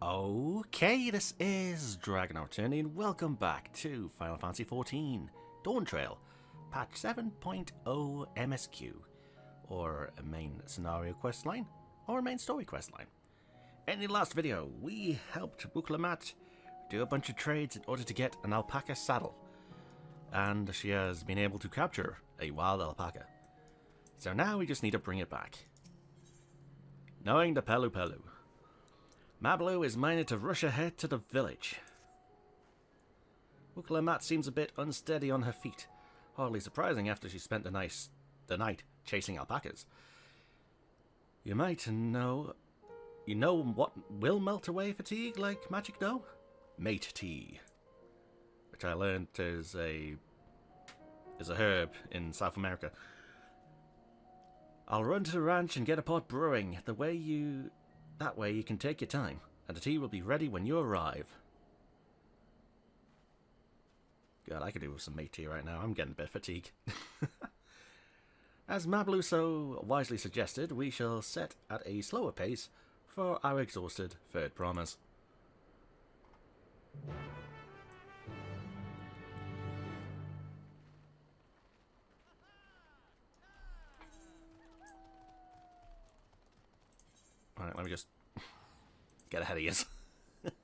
Okay, this is DragonofEternity and welcome back to Final Fantasy XIV Dawntrail, patch 7.0 MSQ, or a Main Scenario Questline, or a Main Story Questline. In the last video, we helped Wukalamat do a bunch of trades in order to get an alpaca saddle, and she has been able to capture a wild alpaca. So now we just need to bring it back. Knowing the Pelupelu, Mablu is minded to rush ahead to the village. Wukalamat seems a bit unsteady on her feet, hardly surprising after she spent the night chasing alpacas. You might know... You know what will melt away fatigue like magic dough? Mate tea. Which I learned is a herb in South America. I'll run to the ranch and get a pot brewing. That way you can take your time, and the tea will be ready when you arrive. God, I could do with some mate tea right now. I'm getting a bit fatigued. As Mablu so wisely suggested, we shall set at a slower pace for our exhausted third promise. Alright, let me just get ahead of you. Sounds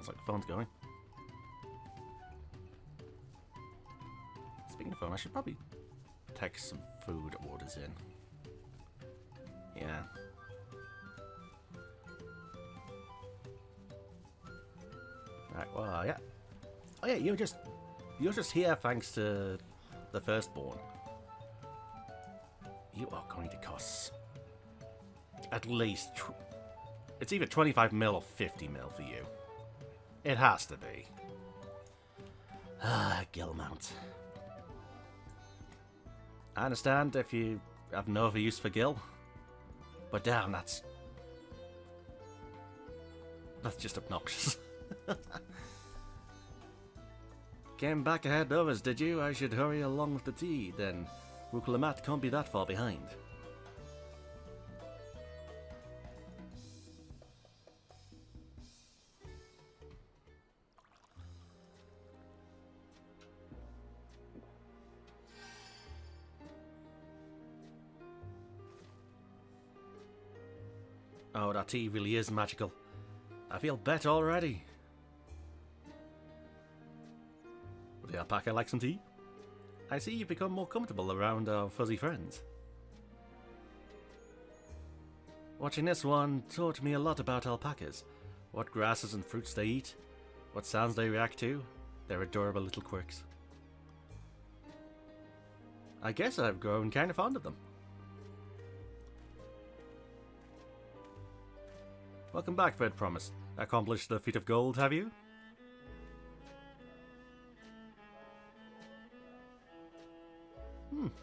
like the phone's going. Speaking of phone, I should probably text some food orders in. Yeah. Right, well, yeah. Oh yeah, you're just here thanks to the firstborn. You are going to cost at least... It's either 25 mil or 50 mil for you. It has to be. Ah, Gilmount. I understand if you have no other use for Gil, but damn, that's just obnoxious. Came back ahead of us, did you? I should hurry along with the tea, then Wukalamat can't be that far behind. Oh, that tea really is magical. I feel better already. Would the alpaca like some tea? I see you've become more comfortable around our fuzzy friends. Watching this one taught me a lot about alpacas. What grasses and fruits they eat, what sounds they react to, their adorable little quirks. I guess I've grown kind of fond of them. Welcome back, Third Promise. Accomplished the feat of gold, have you?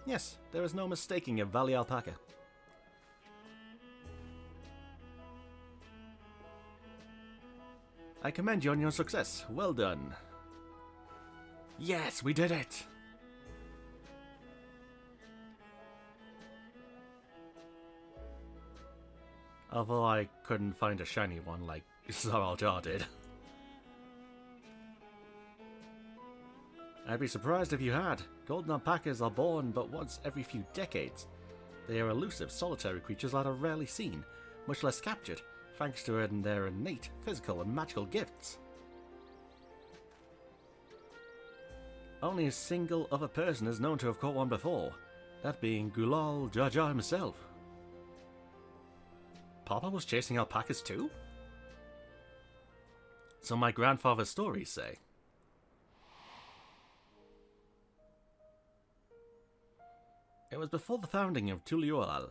Yes, there is no mistaking a Valley alpaca. I commend you on your success. Well done. Yes, we did it! Although I couldn't find a shiny one like Zaraljar did. I'd be surprised if you had. Golden alpacas are born but once every few decades. They are elusive, solitary creatures that are rarely seen, much less captured, thanks to their innate physical and magical gifts. Only a single other person is known to have caught one before, that being Gulal Jar Jar himself. Papa was chasing alpacas too? So my grandfather's stories say. It was before the founding of Tuliual,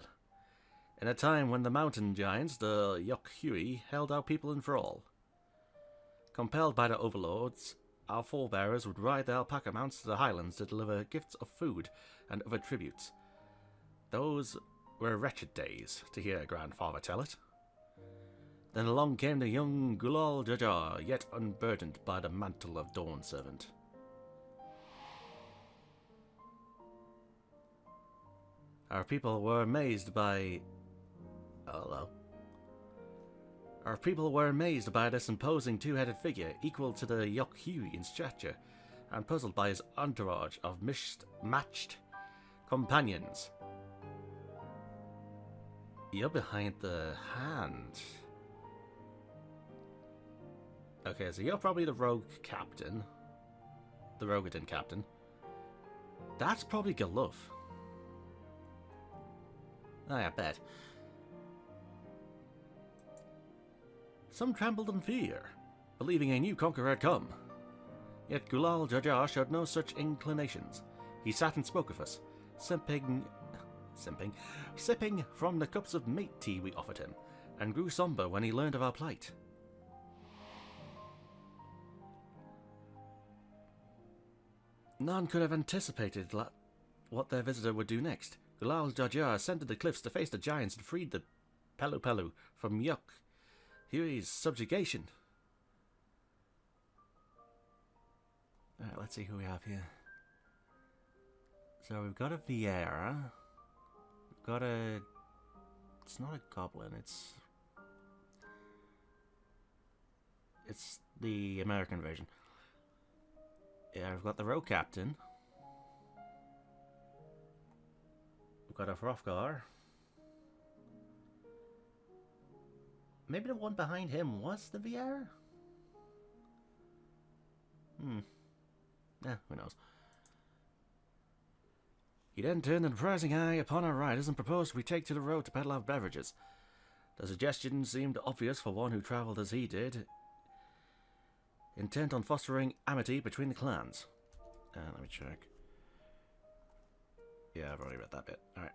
in a time when the mountain giants, the Yak'tel, held our people in thrall. Compelled by the overlords, our forebears would ride the alpaca mounts to the highlands to deliver gifts of food and other tributes. Those were wretched days, to hear grandfather tell it. Then along came the young Gulal Jajar, yet unburdened by the mantle of Dawn Servant. Our people were amazed by... Hello. Our people were amazed by this imposing two-headed figure, equal to the yak'tel in stature, and puzzled by his entourage of matched companions. You're behind the hand. Okay, so you're probably the rogue captain. The Rogadin captain. That's probably Galuf. I bet. Some trembled in fear, believing a new conqueror had come. Yet Gulal Jajar showed no such inclinations. He sat and spoke of us, sipping from the cups of mate tea we offered him, and grew somber when he learned of our plight. None could have anticipated what their visitor would do next. Gulal Jajar ascended the cliffs to face the giants and freed the Pelupelu from yak'tel's subjugation. Alright, let's see who we have here. So we've got a Vieira. We've got a... It's not a goblin, it's the American version. Yeah, we've got the rogue captain. We've got a Hrothgar. Maybe the one behind him was the Vieira? Who knows. He then turned an appraising eye upon our riders and proposed we take to the road to peddle our beverages. The suggestion seemed obvious for one who travelled as he did, intent on fostering amity between the clans. Let me check. Yeah, I've already read that bit. Alright.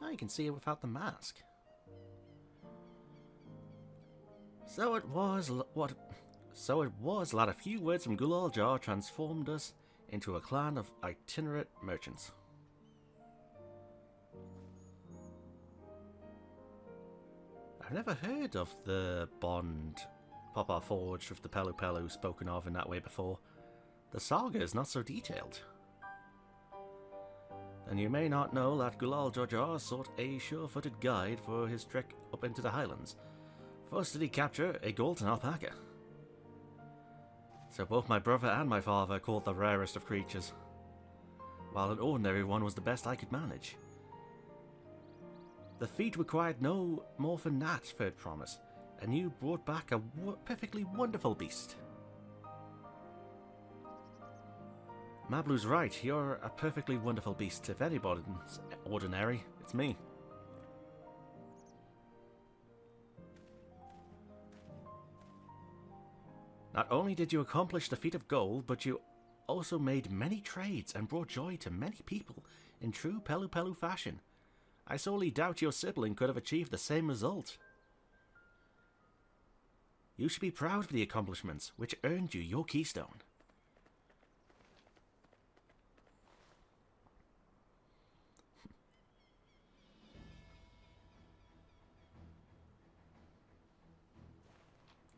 Now you can see it without the mask. So it was that a few words from Gulal Jar transformed us into a clan of itinerant merchants. I've never heard of the bond Papa forged with the Pelupelu spoken of in that way before. The saga is not so detailed. And you may not know that Gulal Jajar sought a sure-footed guide for his trek up into the highlands. First did he capture a golden alpaca. So both my brother and my father caught the rarest of creatures, while an ordinary one was the best I could manage. The feat required no more than that, Third Promise, and you brought back a perfectly wonderful beast. Mablu's right, you're a perfectly wonderful beast. If anybody's ordinary, it's me. Not only did you accomplish the feat of gold, but you also made many trades and brought joy to many people in true Pelupelu fashion. I sorely doubt your sibling could have achieved the same result. You should be proud of the accomplishments which earned you your keystone.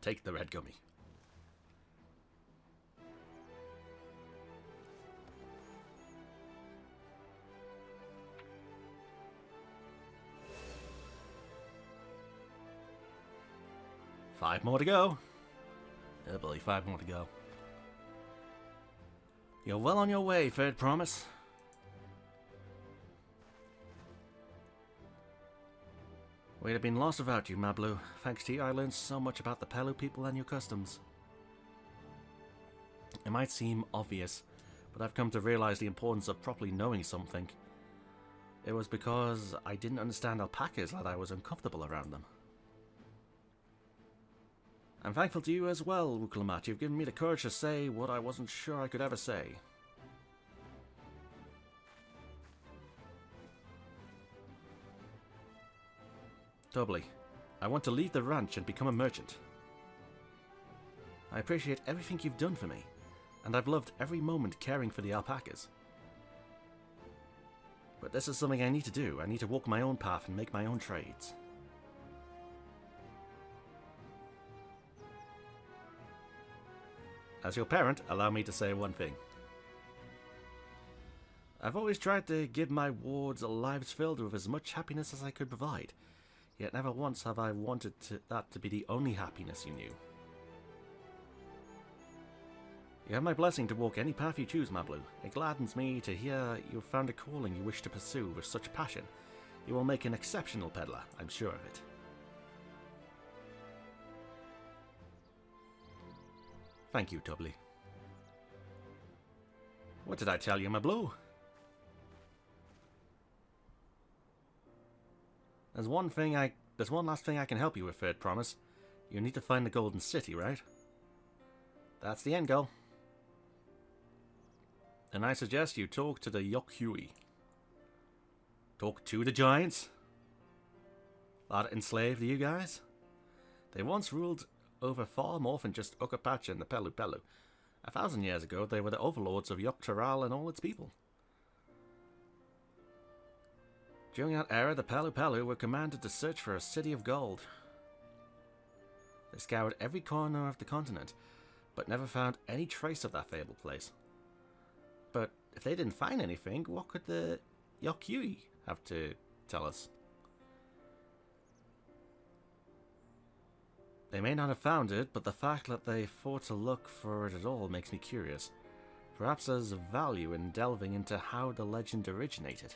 Take the red gummy. Five more to go. I believe 5 more to go. You're well on your way, Third Promise. We'd have been lost without you, Mablu. Thanks to you, I learned so much about the Pelu people and your customs. It might seem obvious, but I've come to realize the importance of properly knowing something. It was because I didn't understand alpacas that I was uncomfortable around them. I'm thankful to you as well, Wuklamat. You've given me the courage to say what I wasn't sure I could ever say. Doubly, I want to leave the ranch and become a merchant. I appreciate everything you've done for me, and I've loved every moment caring for the alpacas. But this is something I need to do. I need to walk my own path and make my own trades. As your parent, allow me to say one thing. I've always tried to give my wards lives filled with as much happiness as I could provide, yet never once have I wanted that to be the only happiness you knew. You have my blessing to walk any path you choose, my Blue. It gladdens me to hear you have found a calling you wish to pursue with such passion. You will make an exceptional peddler, I'm sure of it. Thank you, Tubbly. What did I tell you, my Blue? There's one last thing I can help you with, Third Promise. You need to find the Golden City, right? That's the end goal. And I suggest you talk to the yak'tel. Talk to the giants? That enslaved you guys? They once ruled over far more than just Okapacha and the Pelupelu. 1,000 years ago, they were the overlords of yak'tel and all its people. During that era, the Pelupelu were commanded to search for a city of gold. They scoured every corner of the continent, but never found any trace of that fabled place. But if they didn't find anything, what could the yak'tel have to tell us? They may not have found it, but the fact that they thought to look for it at all makes me curious. Perhaps there's value in delving into how the legend originated.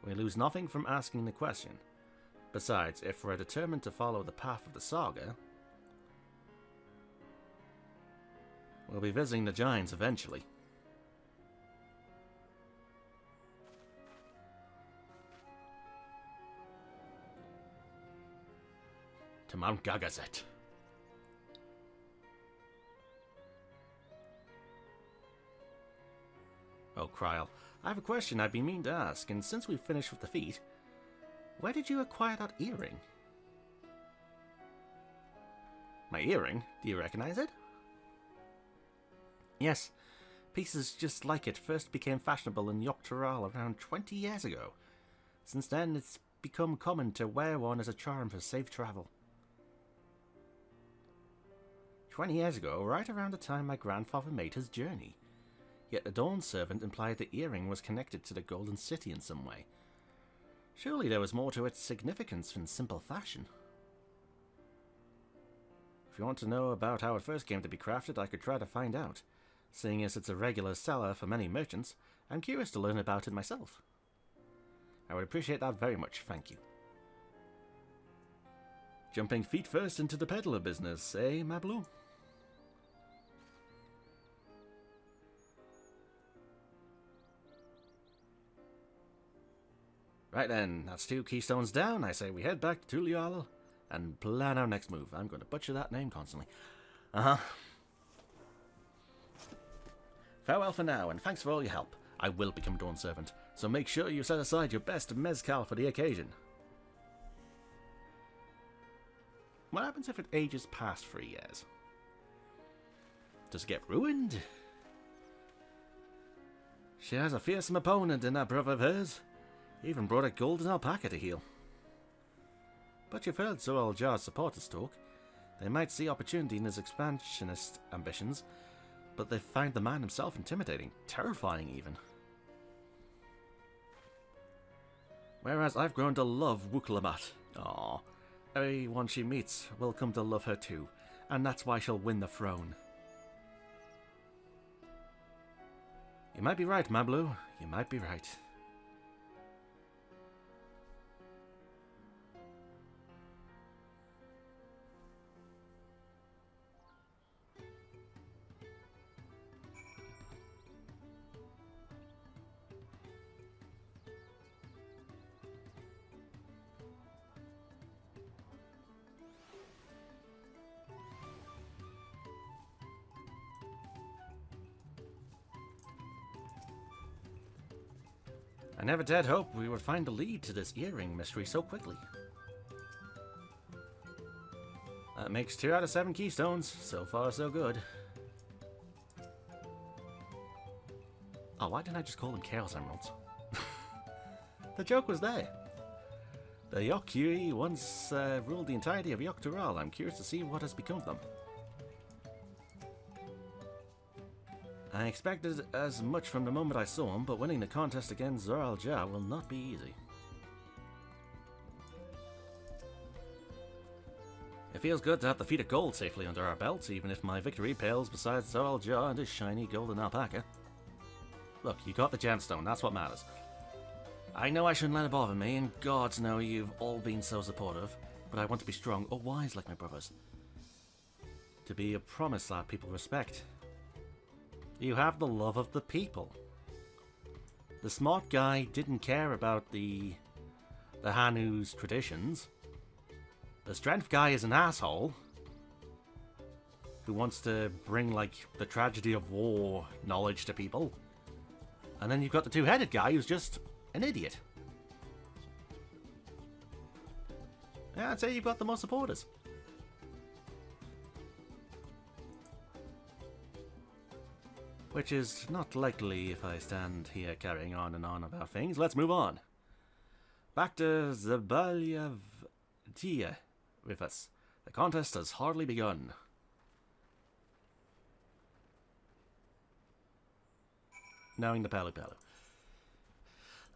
We lose nothing from asking the question. Besides, if we're determined to follow the path of the saga, we'll be visiting the giants eventually. To Mount Gagazet. Oh, Kryl, I have a question I'd be mean to ask, and since we've finished with the feat, where did you acquire that earring? My earring? Do you recognize it? Yes, pieces just like it first became fashionable in yak'tel around 20 years ago. Since then, it's become common to wear one as a charm for safe travel. 20 years ago, right around the time my grandfather made his journey. Yet the Dawn servant implied the earring was connected to the Golden City in some way. Surely there was more to its significance than simple fashion. If you want to know about how it first came to be crafted, I could try to find out. Seeing as it's a regular seller for many merchants, I'm curious to learn about it myself. I would appreciate that very much, thank you. Jumping feet first into the peddler business, eh, my Blue? Right then, that's 2 keystones down. I say we head back to Tulial and plan our next move. I'm going to butcher that name constantly. Farewell for now, and thanks for all your help. I will become Dawn Servant, so make sure you set aside your best mezcal for the occasion. What happens if it ages past 3 years? Does it get ruined? She has a fearsome opponent in that brother of hers. Even brought a golden alpaca to heal. But you've heard Zoral Jar's supporters talk. They might see opportunity in his expansionist ambitions, but they find the man himself intimidating, terrifying even. Whereas I've grown to love Wukalamat. Aww. Everyone she meets will come to love her too, and that's why she'll win the throne. You might be right, Mablu. You might be right. I never dared hope we would find a lead to this earring mystery so quickly. That makes 2 out of 7 keystones. So far, so good. Oh, why didn't I just call them Chaos Emeralds? The joke was there. The Yak'tel once ruled the entirety of Dawntrail. I'm curious to see what has become of them. I expected as much from the moment I saw him, but winning the contest against Zoral Ja will not be easy. It feels good to have the feat of gold safely under our belts, even if my victory pales beside Zoral Ja and his shiny golden alpaca. Look, you got the gemstone, that's what matters. I know I shouldn't let it bother me, and gods know you've all been so supportive, but I want to be strong or wise like my brothers. To be a promise that people respect. You have the love of the people. The smart guy didn't care about the Hanu's traditions. The strength guy is an asshole who wants to bring, like, the tragedy of war knowledge to people. And then you've got the two-headed guy who's just an idiot. Yeah, I'd say you've got the most supporters. Which is not likely if I stand here carrying on and on about things. Let's move on. Back to Zabalyav with us. The contest has hardly begun. Knowing the Pelupelu.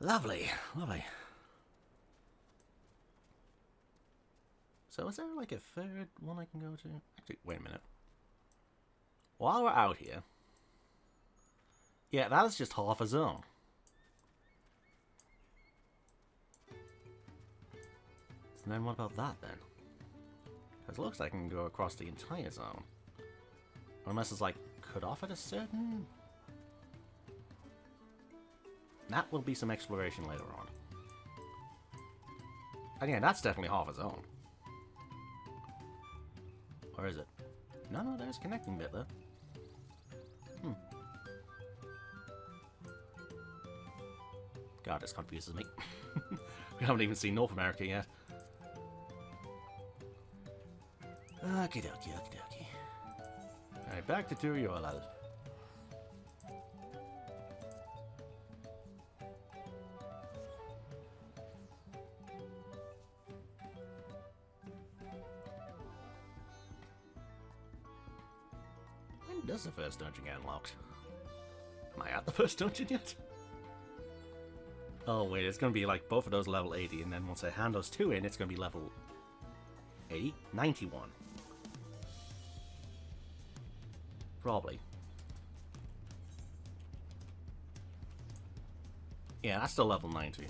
Lovely, lovely. So is there like a third one I can go to? Actually, wait a minute. While we're out here... Yeah, that is just half a zone. So then what about that then? Because it looks like I can go across the entire zone. Unless it's like cut off at a certain... That will be some exploration later on. And yeah, that's definitely half a zone. Or is it? No, there's a connecting bit there. God, this confuses me. We haven't even seen North America yet. Okie dokie, okie dokie. Alright, back to Turiolal. When does the first dungeon get unlocked? Am I at the first dungeon yet? Oh wait, it's going to be like both of those level 80, and then once I hand those two in, it's going to be level 80? 91. Probably. Yeah, that's still level 90.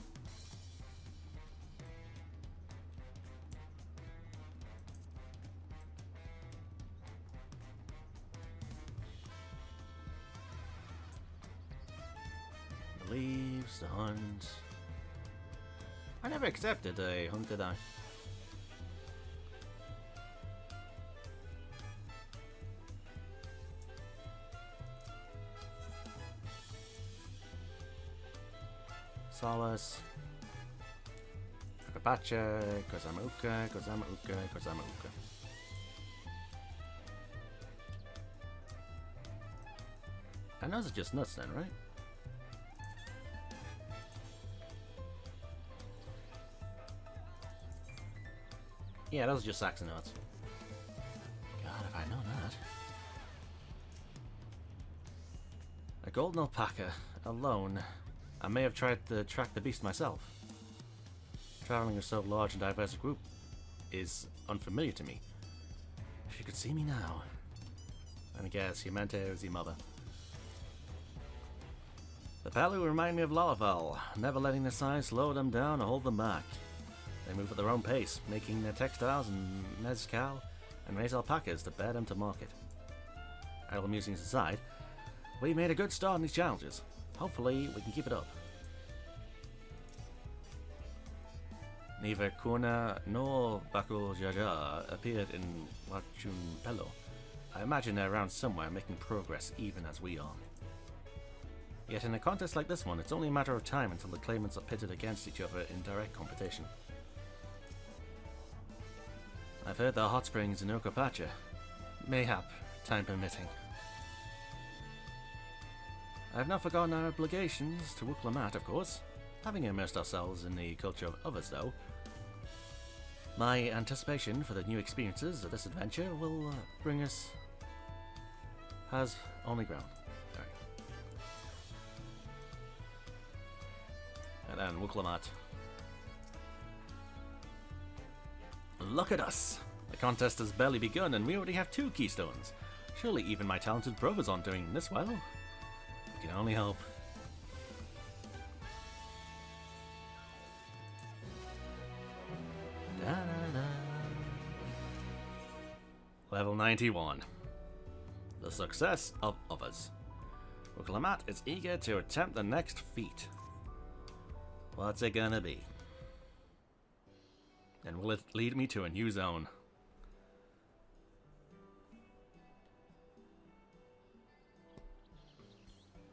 The leaves, the hunt. I never accepted a hunt, did I? Solace. Akapacha, kozama'uka, kozama'uka, kozama'uka. And those are just nuts then, right? Yeah, those are just sacks of nuts. God, if I know that. A golden alpaca, alone. I may have tried to track the beast myself. Traveling with so large and diverse a group is unfamiliar to me. If you could see me now. And I guess you meant it was your mother. The Pelu remind me of Lalaval, never letting their size slow them down or hold them back. They move at their own pace, making their textiles and mezcal and raise alpacas to bear them to market. Idle musings aside, we made a good start in these challenges. Hopefully, we can keep it up. Neither Kuna nor Bakul Jaja appeared in Pelupelu. I imagine they're around somewhere making progress even as we are. Yet in a contest like this one, it's only a matter of time until the claimants are pitted against each other in direct competition. I've heard there are hot springs in Okapacha. Mayhap, time permitting. I have not forgotten our obligations to Wuk'lamat, of course. Having immersed ourselves in the culture of others, though, my anticipation for the new experiences of this adventure will bring us... has only grown. Right. And then Wuk'lamat. Look at us! The contest has barely begun and we already have 2 keystones. Surely even my talented brothers aren't doing this well. We can only hope. Da-da-da. Level 91. The success of others. Wuk'lamat is eager to attempt the next feat. What's it gonna be? And will it lead me to a new zone?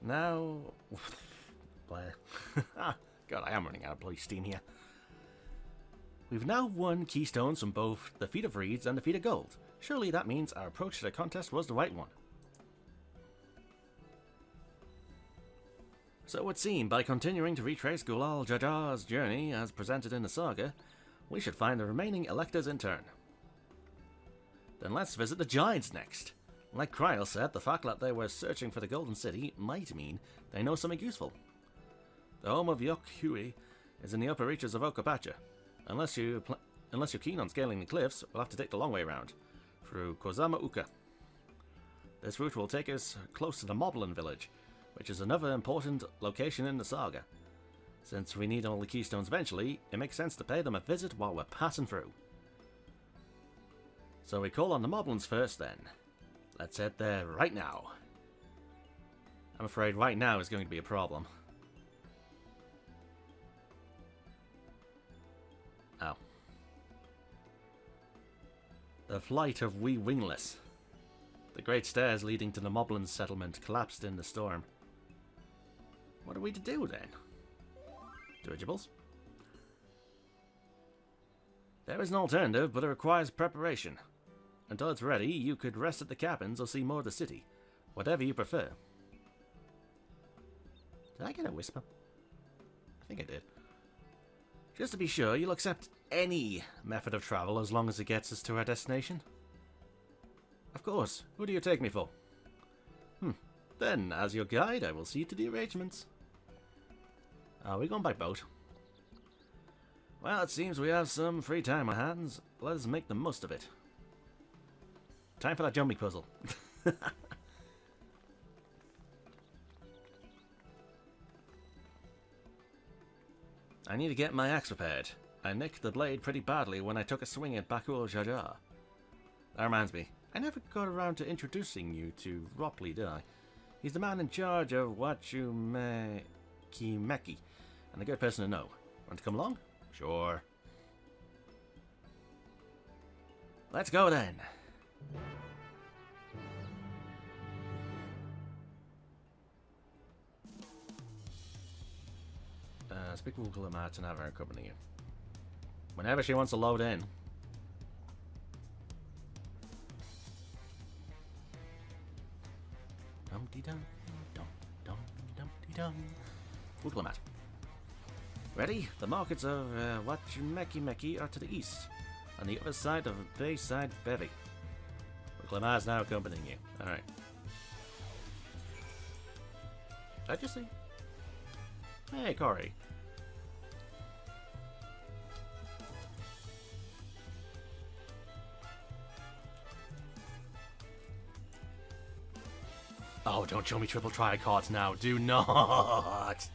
Now... God, I am running out of bloody steam here. We've now won keystones from both the Feat of Reeds and the Feat of Gold. Surely that means our approach to the contest was the right one. So it would seem, by continuing to retrace Gulal Jajar's journey as presented in the saga, we should find the remaining electors in turn. Then let's visit the Giants next. Like Kryl said, the fact that they were searching for the Golden City might mean they know something useful. The home of Yok-Hui is in the upper reaches of Okapacha. Unless you're keen on scaling the cliffs, we'll have to take the long way around, through kozama'uka. This route will take us close to the Moblin village, which is another important location in the saga. Since we need all the keystones eventually, it makes sense to pay them a visit while we're passing through. So we call on the Moblins first then. Let's head there right now. I'm afraid right now is going to be a problem. Oh. The flight of we wingless. The great stairs leading to the Moblins settlement collapsed in the storm. What are we to do then? Dirigibles? There is an alternative, but it requires preparation. Until it's ready, you could rest at the cabins or see more of the city. Whatever you prefer. Did I get a whisper? I think I did. Just to be sure, you'll accept any method of travel as long as it gets us to our destination? Of course. Who do you take me for? Then, as your guide, I will see to the arrangements. Are we going by boat? Well, it seems we have some free time on our hands. Let us make the most of it. Time for that jumping puzzle. I need to get my axe repaired. I nicked the blade pretty badly when I took a swing at Bakul Jajar. That reminds me, I never got around to introducing you to Ropley, did I? He's the man in charge of Wachumeki and a good person to know. Want to come along? Sure. Let's go then. Speak to Wuk'lamat and have her accompany you. Whenever she wants to load in. Dum-dee-dum, dum-dum-dum-dee-dum. Wuk'lamat. Ready? The markets of Wachumeki are to the east, on the other side of Bayside Bevy. Wuk'lamat's now accompanying you. Alright. Did I just see? Hey, Corey. Oh, don't show me triple tricards now. Do not!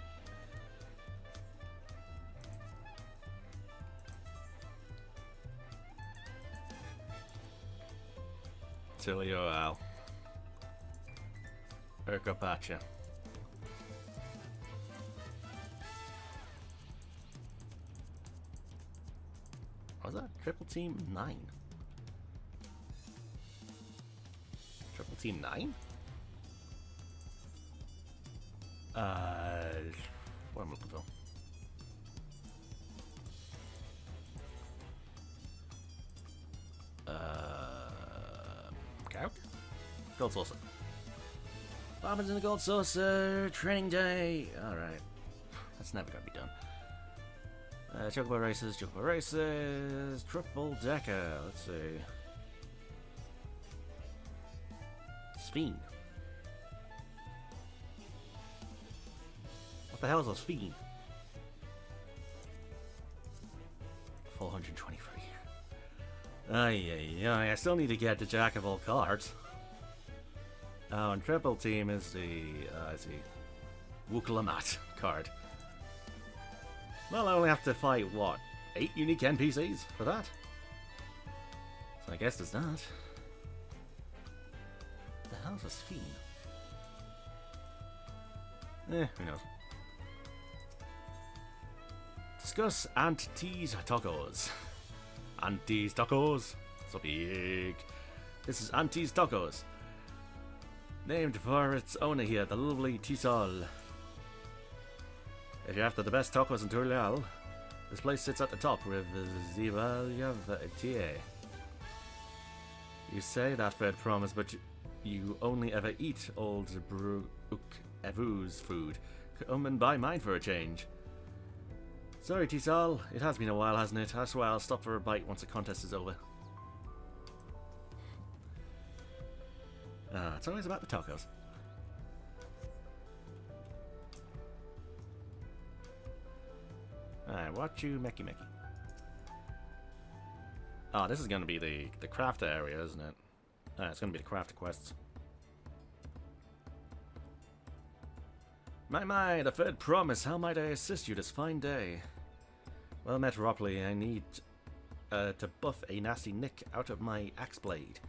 Tilio Al. Urkapacha. What was that? Triple Team 9? Triple Team 9? What am I looking for? Character? Gold Saucer. happens in the Gold Saucer? Training day. Alright. That's never going to be done. Chocobo races, triple decker. Let's see. Sphin. What the hell is a Sphin? 423. I still need to get the Jack of all cards. Oh, and triple team is the, Wukalamat card. Well, I only have to fight, what, 8 unique NPCs for that? So I guess there's that. The hell's a Sphin? Who knows. Discuss Auntie's Tacos. Auntie's Tacos. So big. This is Auntie's Tacos. Named for its owner here, the lovely Tisol. If you're after the best tacos in Turlial, this place sits at the top with Zivalia Tie. You say that for a promise, but you only ever eat old Brook Evu's food. Come and buy mine for a change. Sorry, Tisol. It has been a while, hasn't it? That's why I'll stop for a bite once the contest is over. It's always about the tacos. Alright, what you Meki Meki? Oh, this is going to be the crafter area, isn't it? It's going to be the crafter quests. My, the third promise. How might I assist you this fine day? Well met, Ropley. I need to buff a nasty nick out of my axe blade.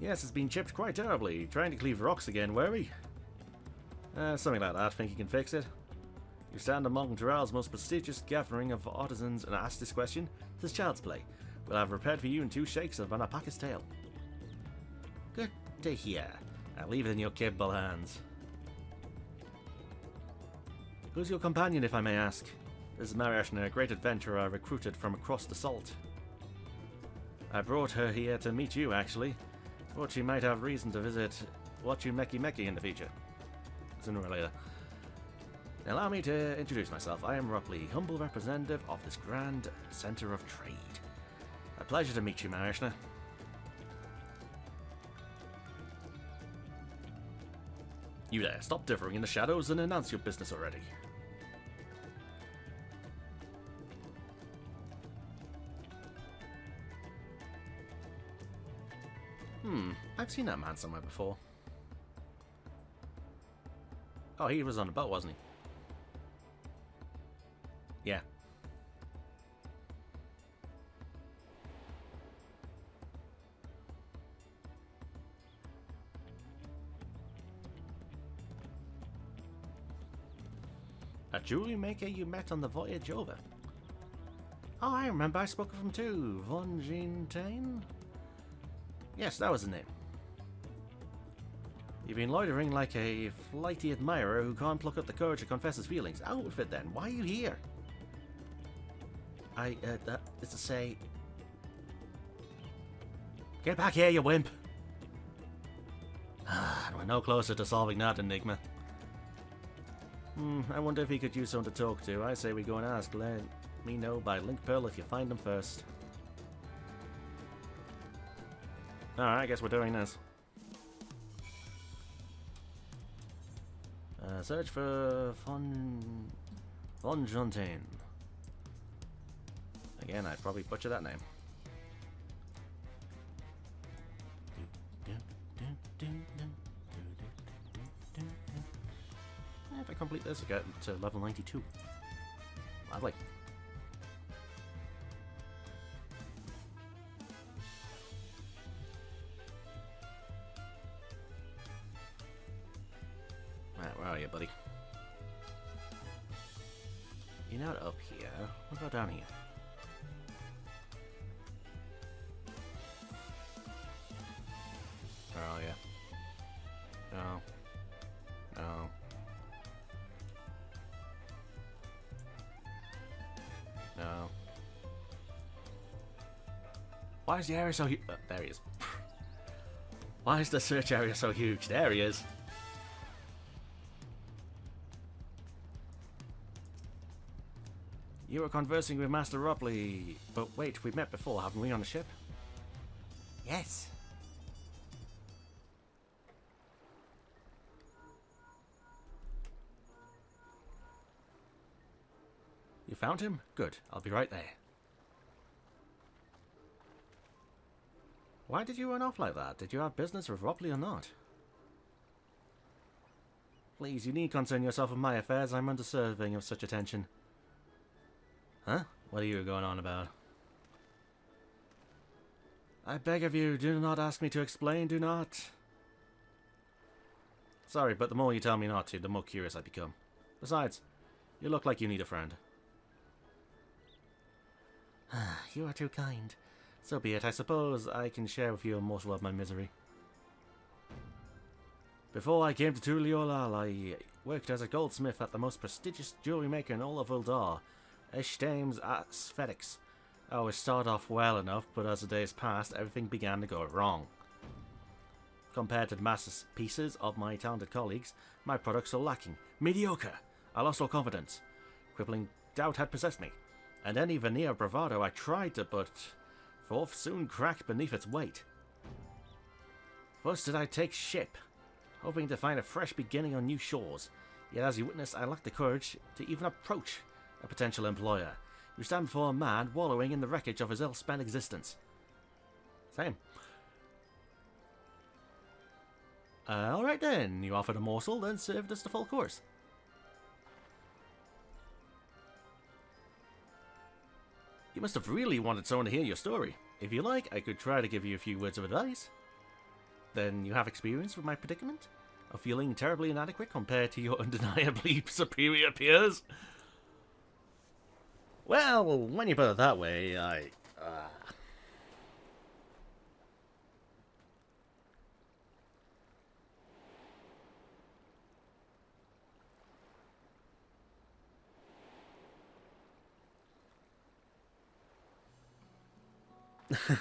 Yes, it's been chipped quite terribly. Trying to cleave rocks again, were we? Something like that. Think you can fix it? You stand among Terrell's most prestigious gathering of artisans and ask this question? Tis child's play. We'll have repaired for you in 2 shakes of an alpaca's tail. Good to hear. I'll leave it in your capable hands. Who's your companion, if I may ask? This is Mariashna, a great adventurer I recruited from across the salt. I brought her here to meet you, actually. Thought she might have reason to visit Wachu Meki Meki in the future. Sooner or later. Allow me to introduce myself. I am Ropley, humble representative of this grand centre of trade. A pleasure to meet you, Mariashna. You there, stop differing in the shadows and announce your business already. I've seen that man somewhere before. Oh, he was on the boat, wasn't he? Yeah. A jewelry maker you met on the voyage over. Oh, I remember. I spoke of him too. Von Jean. Yes, that was the name. You've been loitering like a flighty admirer who can't pluck up the courage to confess his feelings. Out with it then. Why are you here? That is to say... Get back here, you wimp! We're no closer to solving that enigma. I wonder if he could use someone to talk to. I say we go and ask. Let me know by Link Pearl if you find them first. Alright, I guess we're doing this. Search for Von Jontain. Again, I'd probably butcher that name. If I complete this, I get to level 92. Lovely. Right, where are you, buddy? You're not up here. What about down here? Where are you? No. No. No. Why is the area so huge? There he is. Why is the search area so huge? There he is. You were conversing with Master Robley, but wait, we've met before, haven't we, on the ship? Yes. You found him? Good, I'll be right there. Why did you run off like that? Did you have business with Robley or not? Please, you need concern yourself with my affairs. I'm undeserving of such attention. Huh? What are you going on about? I beg of you, do not ask me to explain, do not. Sorry, but the more you tell me not to, the more curious I become. Besides, you look like you need a friend. You are too kind. So be it. I suppose I can share with you a morsel of my misery. Before I came to Tuliolal, I worked as a goldsmith at the most prestigious jewelry maker in all of Uldar, Eshtame's Aesthetics. I always started off well enough, but as the days passed, everything began to go wrong. Compared to the masterpieces of my talented colleagues, my products are lacking. Mediocre! I lost all confidence. Crippling doubt had possessed me, and any veneer bravado I tried to put forth soon cracked beneath its weight. First did I take ship, hoping to find a fresh beginning on new shores, yet as you witnessed, I lacked the courage to even approach a potential employer. You stand before a man wallowing in the wreckage of his ill-spent existence. Same. Alright then, you offered a morsel, then served us the full course. You must have really wanted someone to hear your story. If you like, I could try to give you a few words of advice. Then you have experience with my predicament? Of feeling terribly inadequate compared to your undeniably superior peers? Well, when you put it that way,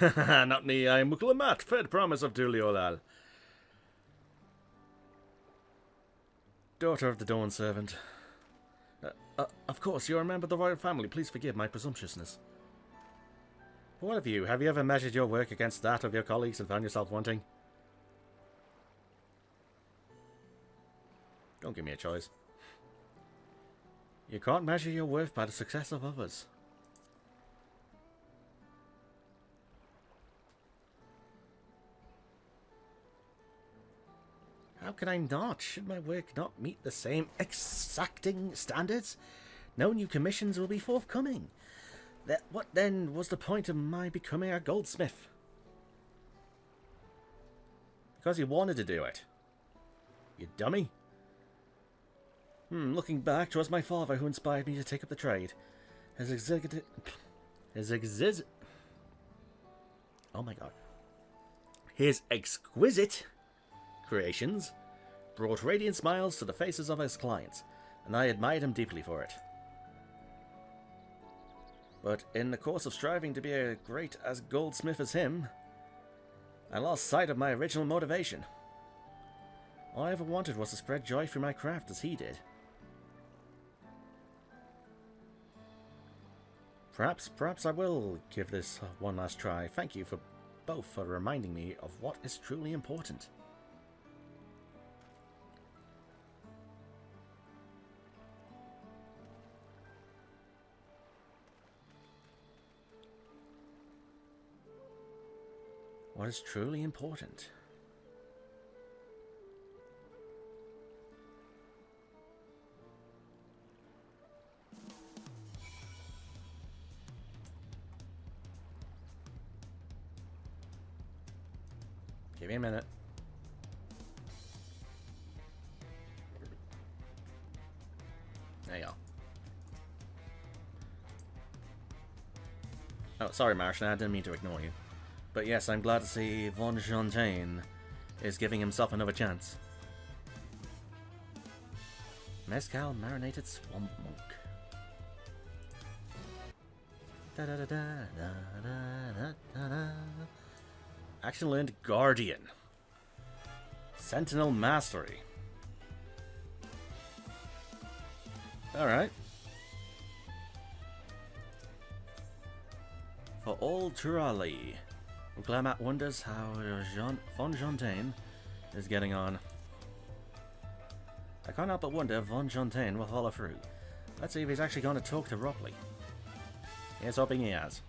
Not me, I'm Muklamat, Fed Promise of Duliolal. Daughter of the Dawn Servant. Of course, you're a member of the royal family. Please forgive my presumptuousness. What of you? Have you ever measured your work against that of your colleagues and found yourself wanting? Don't give me a choice. You can't measure your worth by the success of others. How can I not? Should my work not meet the same exacting standards? No new commissions will be forthcoming. What then was the point of my becoming a goldsmith? Because you wanted to do it. You dummy. Looking back, 'twas my father who inspired me to take up the trade. Oh my god. His exquisite creations brought radiant smiles to the faces of his clients, and I admired him deeply for it. But in the course of striving to be as great as goldsmith as him, I lost sight of my original motivation. All I ever wanted was to spread joy through my craft as he did. Perhaps I will give this one last try. Thank you for both for reminding me of what is truly important. What is truly important? Give me a minute. There you go. Oh, sorry, Martian, I didn't mean to ignore you. But yes, I'm glad to see Von Jontain is giving himself another chance. Mezcal Marinated Swamp Monk. Da da da da da da da da. Action learned Guardian. Sentinel Mastery. Alright. For old Turali, Uklamat wonders how Von Jontain is getting on. I can't help but wonder if Von Jontain will follow through. Let's see if he's actually going to talk to Ropley. Here's hoping he has.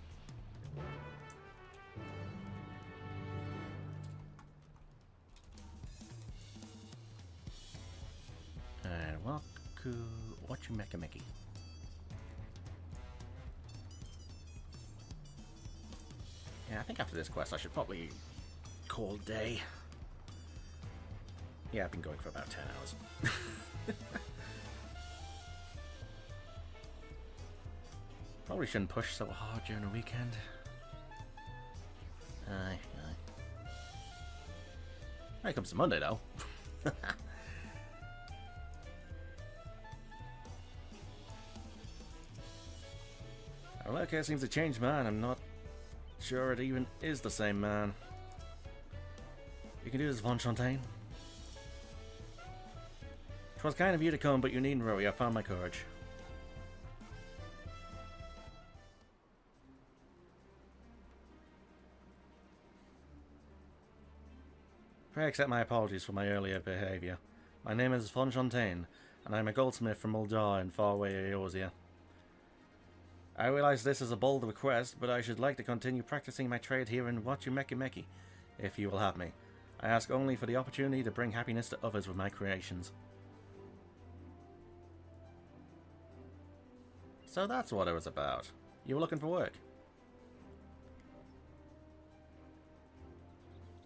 What you make a Mickey? Yeah, I think after this quest I should probably call day. Yeah, I've been going for about 10 hours. Probably shouldn't push so hard during the weekend. Aye. When it comes to Monday, though. Well, okay, seems to change man. I'm not sure it even is the same man. You can do this, Von Jontain. 'Twas kind of you to come, but you needn't worry. I found my courage. Pray accept my apologies for my earlier behaviour. My name is Von Jontain, and I am a goldsmith from Uldar in faraway Eorzea. I realize this is a bold request, but I should like to continue practicing my trade here in Wachumeki, if you will have me. I ask only for the opportunity to bring happiness to others with my creations. So that's what it was about. You were looking for work.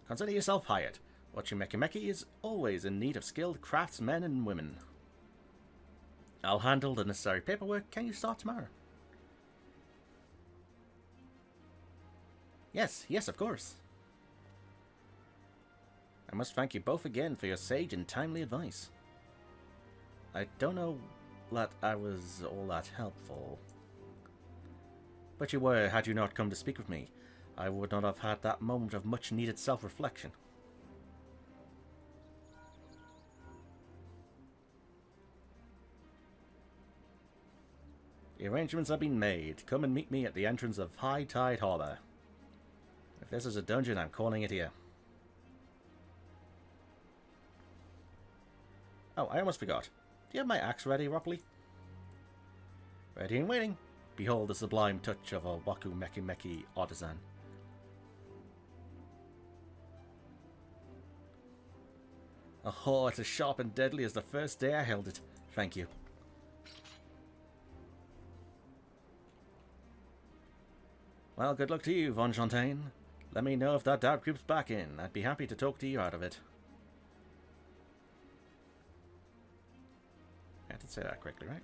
Consider yourself hired. Wachumeki is always in need of skilled craftsmen and women. I'll handle the necessary paperwork. Can you start tomorrow? Yes, of course. I must thank you both again for your sage and timely advice. I don't know that I was all that helpful. But you were, had you not come to speak with me. I would not have had that moment of much-needed self-reflection. The arrangements have been made. Come and meet me at the entrance of High Tide Harbour. If this is a dungeon, I'm calling it here. Oh, I almost forgot. Do you have my axe ready, Ropley? Ready and waiting. Behold the sublime touch of a Wachumeki artisan. Oh, it's as sharp and deadly as the first day I held it. Thank you. Well, good luck to you, Von Jontain. Let me know if that doubt creeps back in. I'd be happy to talk to you out of it. I did say that correctly, right?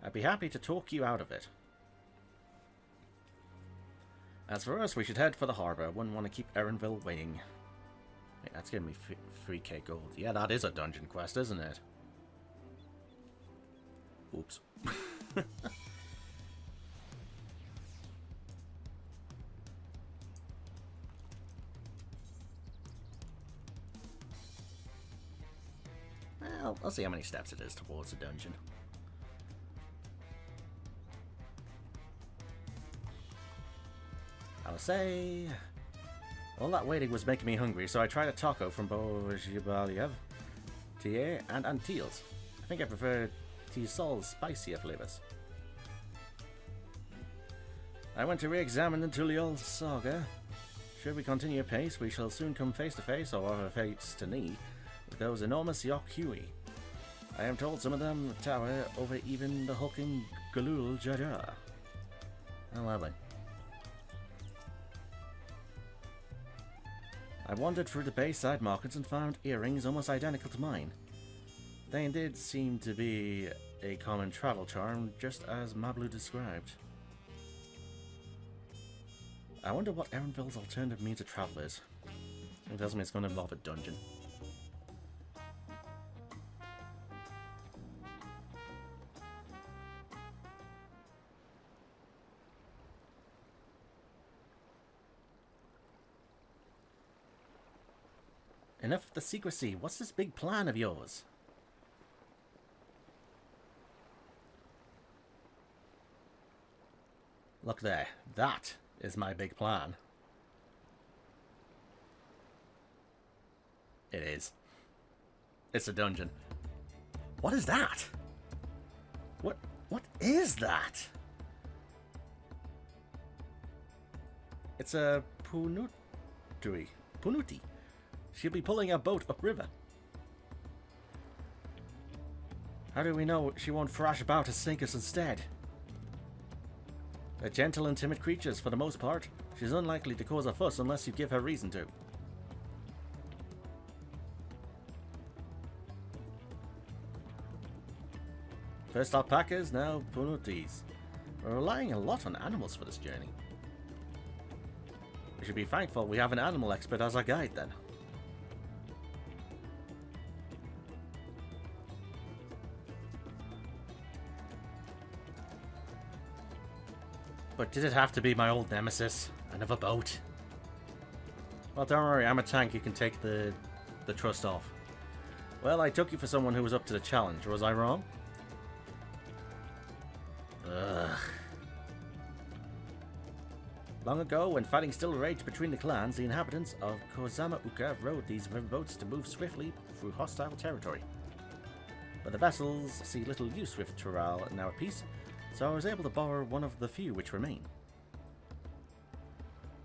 I'd be happy to talk you out of it. As for us, we should head for the harbour. Wouldn't want to keep Erenville waiting. Wait, that's giving me 3k gold. Yeah, that is a dungeon quest, isn't it? Oops. Well, I'll see how many steps it is towards the dungeon. I'll say... all that waiting was making me hungry, so I tried a taco from Bozibaliev, Tier, and Antilles. I think I prefer Tisol's spicier flavors. I went to re-examine the Tuliol saga. Should we continue apace, we shall soon come face to face, or rather face to knee, with those enormous Yak'tel. I am told some of them tower over even the hulking Galul Jaja. Oh, lovely. I wandered through the Bayside markets and found earrings almost identical to mine. They indeed seem to be a common travel charm, just as Mablu described. I wonder what Erenville's alternative means of travel is. It tells me it's going to involve a dungeon. Enough of the secrecy. What's this big plan of yours? Look there. That is my big plan. It is. It's a dungeon. What is that? What is that? It's a Punuti. She'll be pulling our boat upriver. How do we know she won't thrash about to sink us instead? They're gentle and timid creatures for the most part. She's unlikely to cause a fuss unless you give her reason to. First alpacas, now punutis. We're relying a lot on animals for this journey. We should be thankful we have an animal expert as our guide then. But did it have to be my old nemesis? Another boat? Well, don't worry, I'm a tank, you can take the trust off. Well, I took you for someone who was up to the challenge, was I wrong? Ugh. Long ago, when fighting still raged between the clans, the inhabitants of kozama'uka rode these riverboats to move swiftly through hostile territory. But the vessels see little use with Toral now at peace, so I was able to borrow one of the few which remain.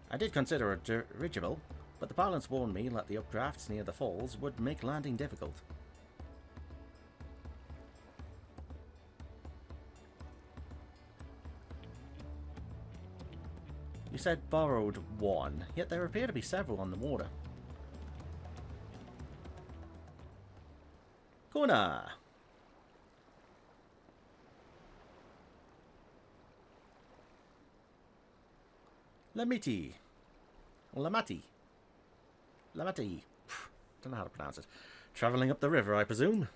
I did consider a dirigible, but the pilots warned me that the updrafts near the falls would make landing difficult. You said borrowed one, yet there appear to be several on the water. Kona! Lamati. Don't know how to pronounce it. Travelling up the river, I presume?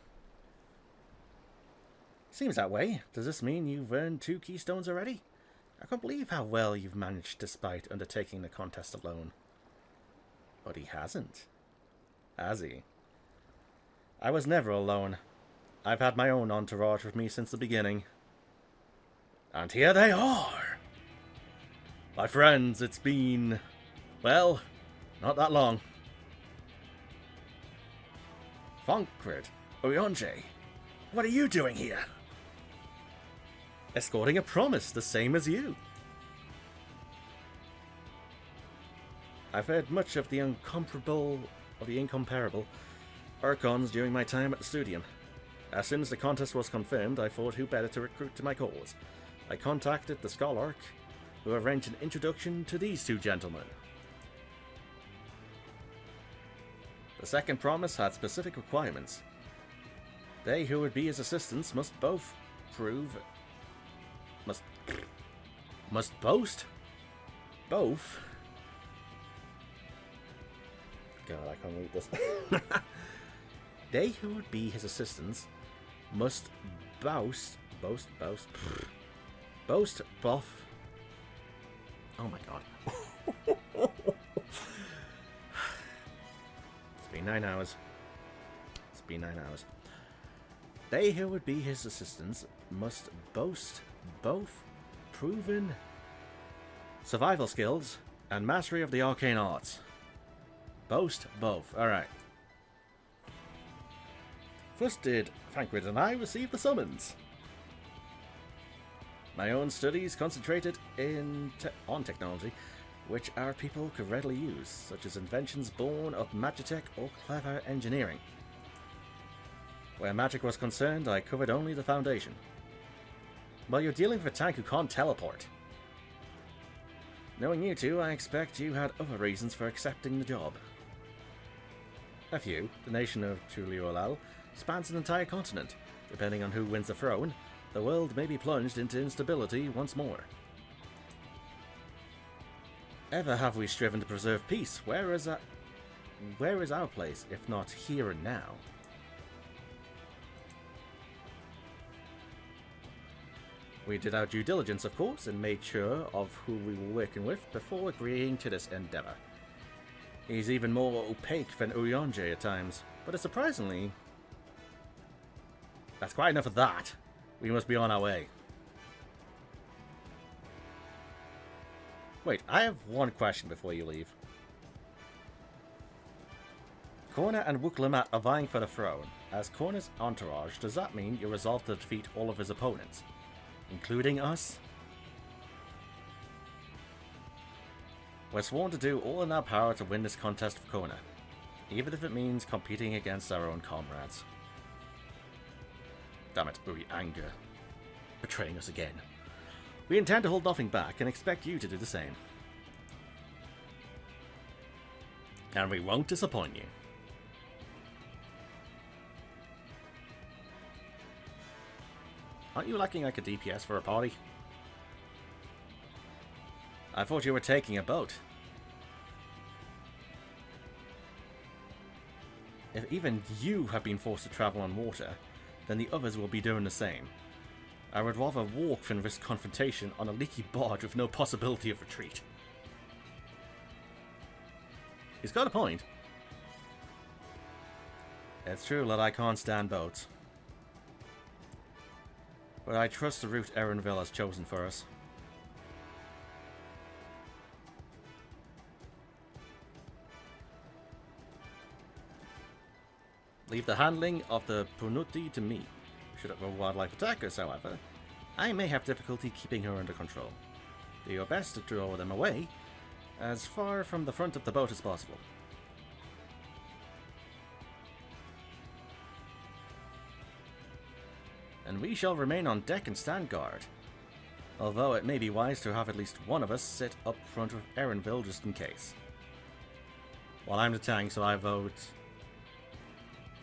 Seems that way. Does this mean you've earned 2 keystones already? I can't believe how well you've managed despite undertaking the contest alone. But he hasn't. Has he? I was never alone. I've had my own entourage with me since the beginning. And here they are! My friends, it's been... well, not that long. Funkrid, Oyonje, what are you doing here? Escorting a promise, the same as you. I've heard much of the incomparable Urkons during my time at the Studium. As soon as the contest was confirmed, I thought who better to recruit to my cause. I contacted the Scholarch, who arranged an introduction to these 2 gentlemen. The second promise had specific requirements. They who would be his assistants must both prove... Must boast? Both? God, I can't read this. They who would be his assistants must boast... Both... Oh my god. It's been 9 hours. It's been 9 hours. They who would be his assistants must boast both proven survival skills and mastery of the arcane arts. Boast both. Alright. First did Funkrid and I receive the summons. My own studies concentrated on technology, which our people could readily use, such as inventions born of magitech or clever engineering. Where magic was concerned, I covered only the foundation. Well, you're dealing with a tank who can't teleport. Knowing you two, I expect you had other reasons for accepting the job. A few. The nation of Tuliolal spans an entire continent. Depending on who wins the throne, the world may be plunged into instability once more. Ever have we striven to preserve peace? Where is our place, if not here and now? We did our due diligence, of course, and made sure of who we were working with before agreeing to this endeavour. He's even more opaque than Uyonje at times, but surprisingly... That's quite enough of that. We must be on our way. Wait, I have one question before you leave. Korna and Wuklemat are vying for the throne. As Korna's entourage, does that mean you're resolved to defeat all of his opponents? Including us? We're sworn to do all in our power to win this contest for Korna, even if it means competing against our own comrades. Damn it, Uri anger. Betraying us again. We intend to hold nothing back and expect you to do the same. And we won't disappoint you. Aren't you lacking like a DPS for a party? I thought you were taking a boat. If even you have been forced to travel on water, then the others will be doing the same. I would rather walk than risk confrontation on a leaky barge with no possibility of retreat. He's got a point. It's true that I can't stand boats. But I trust the route Erenville has chosen for us. Leave the handling of the Punuti to me. Should it were wildlife attackers, however, I may have difficulty keeping her under control. Do your best to draw them away, as far from the front of the boat as possible. And we shall remain on deck and stand guard. Although it may be wise to have at least one of us sit up front of Erenville just in case. Well, I'm the tank, so I vote...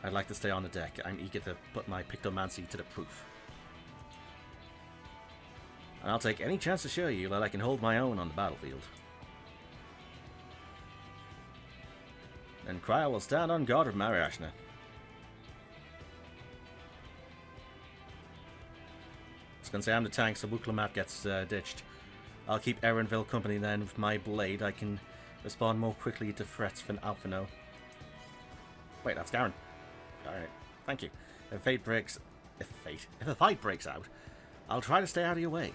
I'd like to stay on the deck. I'm eager to put my pictomancy to the proof. And I'll take any chance to show you that I can hold my own on the battlefield. And Cryo will stand on guard with Mariashna. I was going to say I'm the tank, so Wuklemat gets ditched. I'll keep Erenville company then with my blade. I can respond more quickly to threats than Alphino. Wait, that's Garen. Alright, thank you. If a fight breaks out, I'll try to stay out of your way.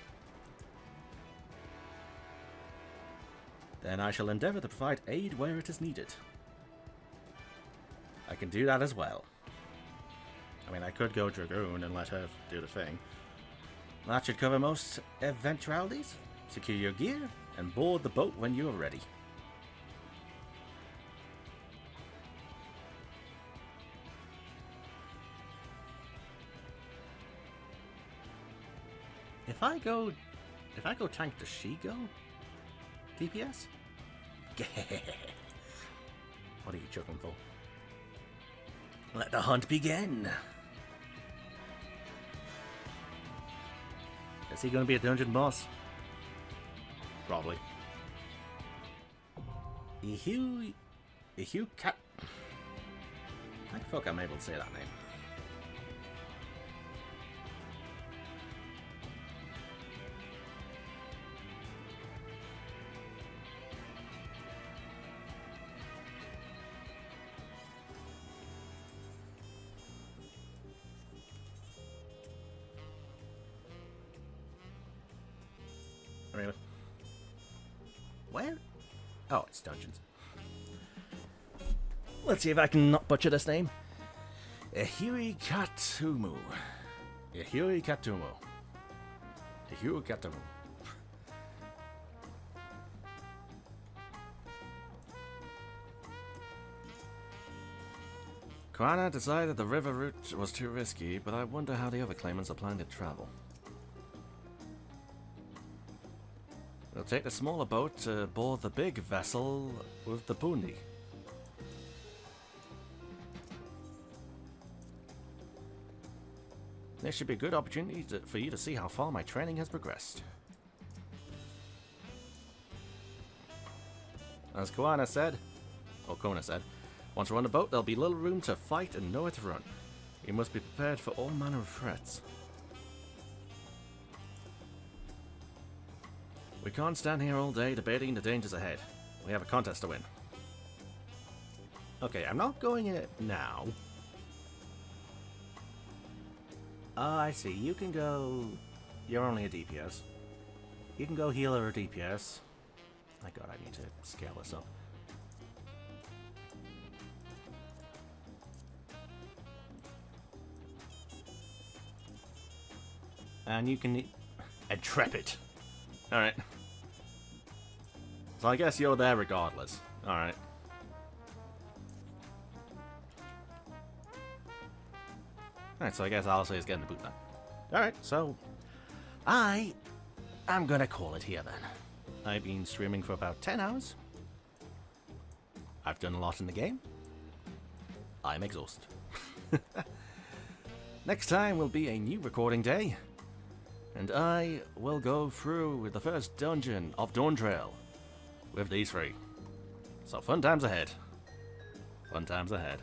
Then I shall endeavour to provide aid where it is needed. I can do that as well. I mean, I could go Dragoon and let her do the thing. That should cover most eventualities. Secure your gear and board the boat when you are ready. If I go tank, does she go DPS? What are you chuckling for? Let the hunt begin. Is he going to be a dungeon boss? Probably. Ihu Cat. How the fuck am I able to say that name? Really? Where? Oh, it's dungeons. Let's see if I can not butcher this name. Ehiri Katumu. Ehiri Katumu. Ehiri Katumu. Kwana decided the river route was too risky, but I wonder how the other claimants are planning to travel. We'll take the smaller boat to board the big vessel with the Pundi. This should be a good opportunity for you to see how far my training has progressed. As Kona said, once we're on the boat, there'll be little room to fight and nowhere to run. You must be prepared for all manner of threats. We can't stand here all day debating the dangers ahead. We have a contest to win. Okay, I'm not going in it now. I see. You can go... You're only a DPS. You can go healer or DPS. My god, I need to scale this up. And you can... Intrepid. Alright. So I guess you're there regardless. Alright. Alright, so I guess Alice is getting the boot then. Alright, so... I'm gonna call it here then. I've been streaming for about 10 hours. I've done a lot in the game. I'm exhausted. Next time will be a new recording day. And I will go through the first dungeon of Dawntrail with these three. So fun times ahead. Fun times ahead.